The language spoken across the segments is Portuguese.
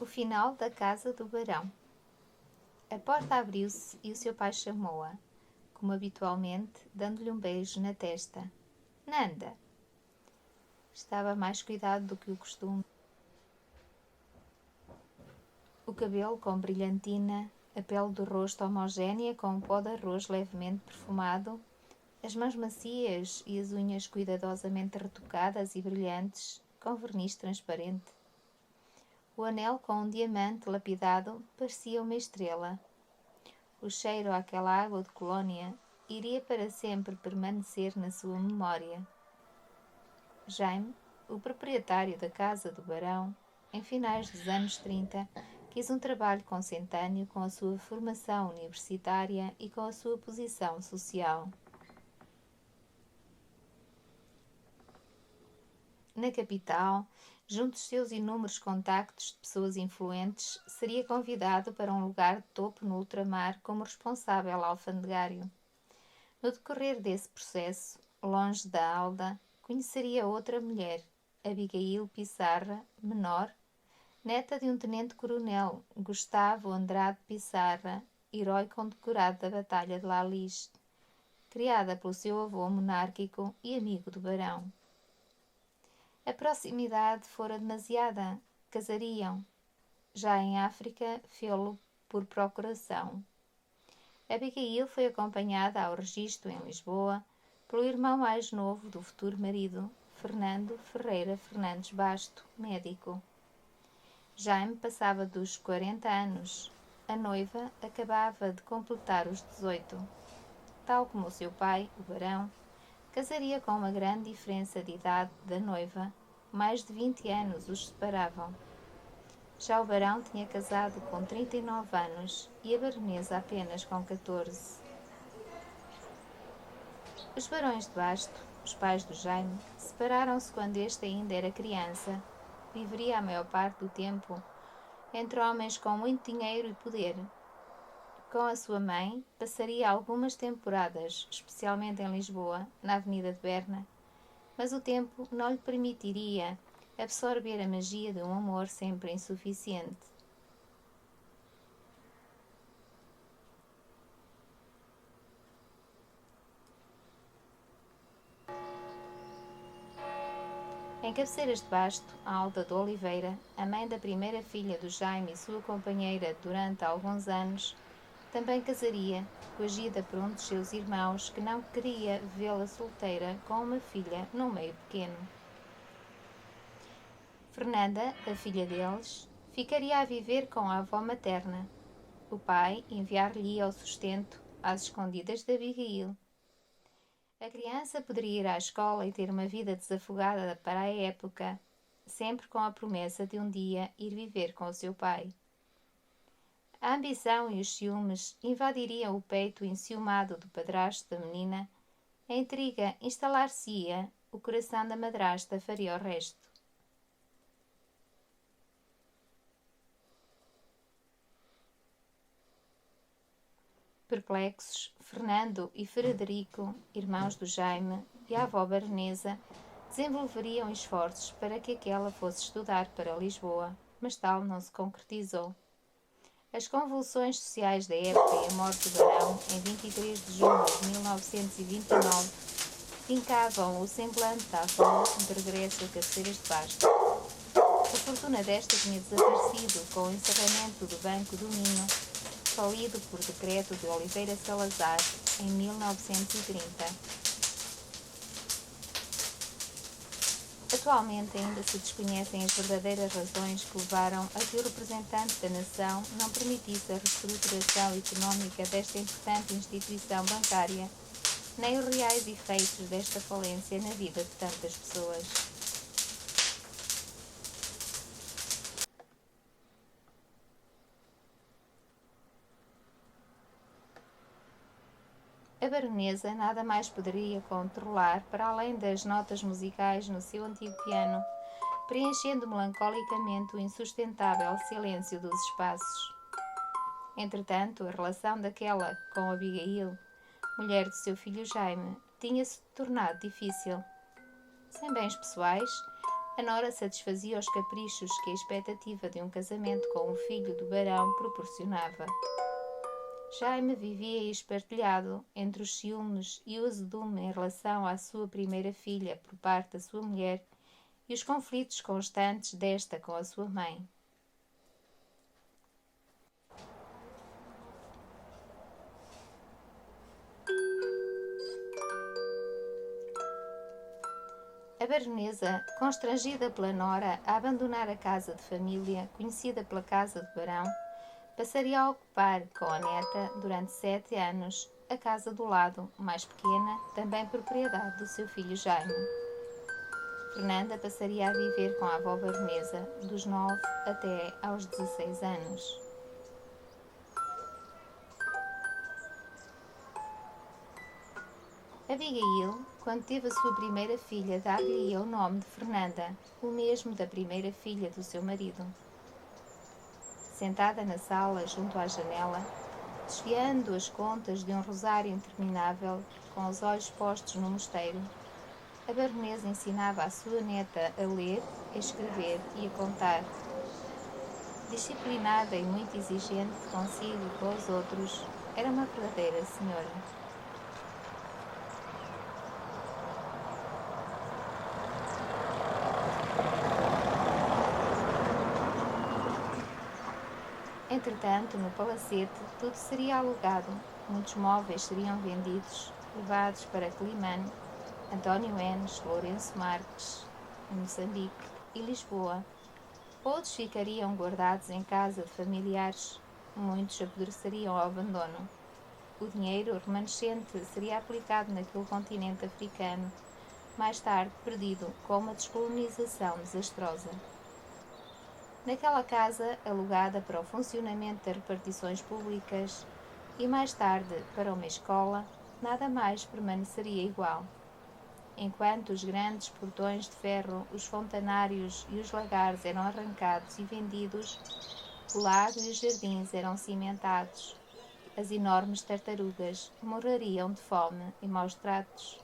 final da casa do barão. A porta abriu-se e o seu pai chamou-a, como habitualmente, dando-lhe um beijo na testa. Nanda! Estava mais cuidado do que o costume. O cabelo com brilhantina, a pele do rosto homogénea com um pó de arroz levemente perfumado, as mãos macias e as unhas cuidadosamente retocadas e brilhantes, com verniz transparente. O anel com um diamante lapidado parecia uma estrela. O cheiro àquela água de colónia iria para sempre permanecer na sua memória. Jaime, o proprietário da casa do barão, em finais dos anos 30, quis um trabalho consentâneo com a sua formação universitária e com a sua posição social. Na capital, junto dos seus inúmeros contactos de pessoas influentes, seria convidado para um lugar de topo no ultramar como responsável alfandegário. No decorrer desse processo, longe da Alda, conheceria outra mulher, Abigail Pissarra, menor, neta de um tenente-coronel, Gustavo Andrade Pissarra, herói condecorado da Batalha de La Lys, criada pelo seu avô monárquico e amigo do barão. A proximidade fora demasiada. Casariam. Já em África, fê-lo por procuração. Abigail foi acompanhada ao registro em Lisboa pelo irmão mais novo do futuro marido, Fernando Ferreira Fernandes Basto, médico. Jaime passava dos 40 anos. A noiva acabava de completar os 18. Tal como o seu pai, o barão, casaria com uma grande diferença de idade da noiva, mais de 20 anos os separavam. Já o barão tinha casado com 39 anos e a baronesa apenas com 14. Os barões de Basto, os pais do Jaime, separaram-se quando este ainda era criança. Viveria a maior parte do tempo entre homens com muito dinheiro e poder. Com a sua mãe, passaria algumas temporadas, especialmente em Lisboa, na Avenida de Berna, mas o tempo não lhe permitiria absorver a magia de um amor sempre insuficiente. Em Cabeceiras de Basto, a Alda de Oliveira, a mãe da primeira filha do Jaime e sua companheira durante alguns anos, também casaria, coagida por um dos seus irmãos que não queria vê-la solteira com uma filha num meio pequeno. Fernanda, a filha deles, ficaria a viver com a avó materna. O pai enviar-lhe o sustento às escondidas de Abigail. A criança poderia ir à escola e ter uma vida desafogada para a época, sempre com a promessa de um dia ir viver com o seu pai. A ambição e os ciúmes invadiriam o peito enciumado do padrasto da menina. A intriga instalar-se-ia, o coração da madrasta faria o resto. Perplexos, Fernando e Frederico, irmãos do Jaime, e a avó baronesa, desenvolveriam esforços para que aquela fosse estudar para Lisboa, mas tal não se concretizou. As convulsões sociais da época e a morte do barão, em 23 de junho de 1929, fincavam o semblante da avó de regresso a Cabeceiras de Basto. A fortuna desta tinha desaparecido com o encerramento do Banco do Minho, falido por decreto de Oliveira Salazar em 1930. Atualmente ainda se desconhecem as verdadeiras razões que levaram a que o representante da nação não permitisse a reestruturação económica desta importante instituição bancária, nem os reais efeitos desta falência na vida de tantas pessoas. A baronesa nada mais poderia controlar para além das notas musicais no seu antigo piano, preenchendo melancolicamente o insustentável silêncio dos espaços. Entretanto, a relação daquela com Abigail, mulher do seu filho Jaime, tinha-se tornado difícil. Sem bens pessoais, A nora satisfazia os caprichos que a expectativa de um casamento com o filho do barão proporcionava. Jaime vivia espartilhado entre os ciúmes e o azedume em relação à sua primeira filha por parte da sua mulher e os conflitos constantes desta com a sua mãe. A baronesa, constrangida pela nora a abandonar a casa de família, conhecida pela casa do barão, passaria a ocupar com a neta, durante 7 anos, a casa do lado, mais pequena, também propriedade do seu filho Jaime. Fernanda passaria a viver com a avó baronesa, dos 9 até aos 16 anos. Abigail, quando teve a sua primeira filha, dar-lhe-ia o nome de Fernanda, o mesmo da primeira filha do seu marido. Sentada na sala, junto à janela, desfiando as contas de um rosário interminável, com os olhos postos no mosteiro, a baronesa ensinava à sua neta a ler, a escrever e a contar. Disciplinada e muito exigente consigo e com os outros, era uma verdadeira senhora. Entretanto, no palacete, tudo seria alugado, muitos móveis seriam vendidos, levados para Climane, António Enes, Lourenço Marques, Moçambique e Lisboa. Outros ficariam guardados em casa de familiares, muitos apodreceriam ao abandono. O dinheiro remanescente seria aplicado naquele continente africano, mais tarde perdido com uma descolonização desastrosa. Naquela casa, alugada para o funcionamento das repartições públicas e mais tarde para uma escola, nada mais permaneceria igual. Enquanto os grandes portões de ferro, os fontanários e os lagares eram arrancados e vendidos, o lago e os jardins eram cimentados. As enormes tartarugas morreriam de fome e maus tratos.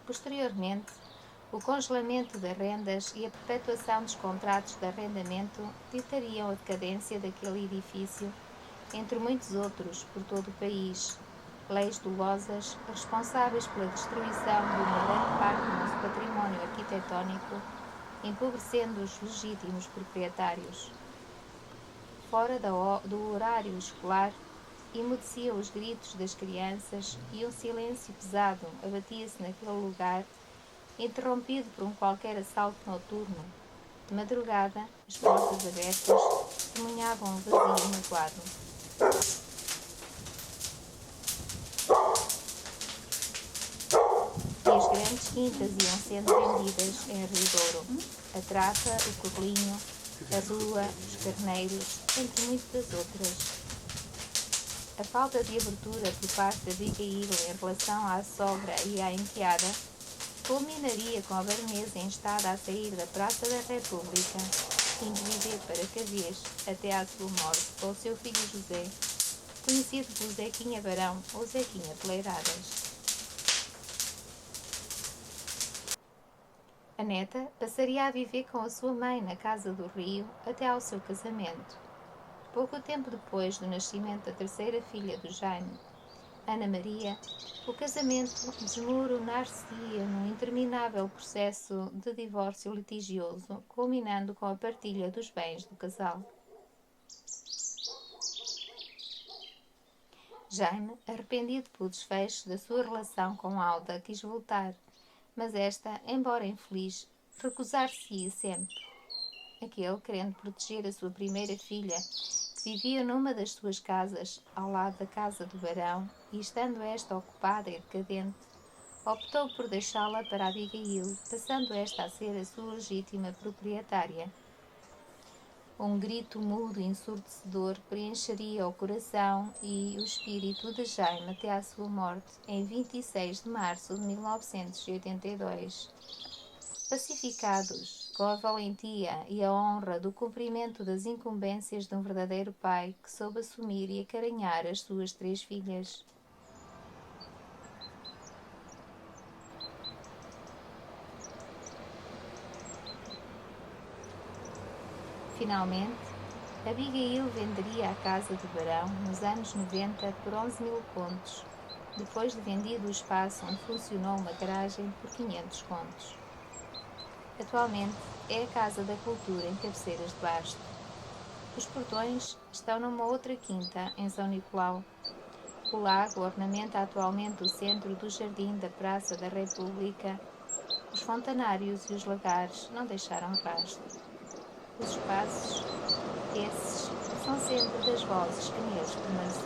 Posteriormente, o congelamento das rendas e a perpetuação dos contratos de arrendamento ditariam a decadência daquele edifício, entre muitos outros, por todo o país, leis dolosas responsáveis pela destruição de uma grande parte do nosso património arquitetónico, empobrecendo os legítimos proprietários. Fora do horário escolar, emudeciam os gritos das crianças e um silêncio pesado abatia-se naquele lugar, interrompido por um qualquer assalto noturno. De madrugada, as portas abertas testemunhavam um vazio magoado. E as grandes quintas iam sendo vendidas em Rio Douro. A trata, o corlinho, a rua, os carneiros, entre muitas outras. A falta de abertura por parte de Abigail em relação à sogra e à enteada culminaria com a baronesa instada a sair da Praça da República, indo viver para Cavês até à sua morte com o seu filho José, conhecido por Zequinha Barão ou Zequinha Peleiradas. A neta passaria a viver com a sua mãe na Casa do Rio até ao seu casamento. Pouco tempo depois do nascimento da terceira filha do Jaime, Ana Maria, o casamento desmoronar-se-ia num interminável processo de divórcio litigioso, culminando com a partilha dos bens do casal. Jaime, arrependido pelo desfecho da sua relação com Alda, quis voltar, mas esta, embora infeliz, recusar-se-ia sempre. Aquele, querendo proteger a sua primeira filha, que vivia numa das suas casas, ao lado da casa do barão, e estando esta ocupada e decadente, optou por deixá-la para Abigail, passando esta a ser a sua legítima proprietária. Um grito mudo e ensurdecedor preencheria o coração e o espírito de Jaime até à sua morte, em 26 de março de 1982. Pacificados com a valentia e a honra do cumprimento das incumbências de um verdadeiro pai que soube assumir e acarinhar as suas 3 filhas. Finalmente, Abigail venderia a casa de Barão nos anos 90 por 11.000 contos, depois de vendido o espaço onde funcionou uma garagem por 500 contos. Atualmente é a Casa da Cultura em Cabeceiras de Basto. Os portões estão numa outra quinta, em São Nicolau. O lago ornamenta atualmente o centro do jardim da Praça da República. Os fontanários e os lagares não deixaram rastro. Os espaços, esses, são sempre das vozes que neles permaneceram.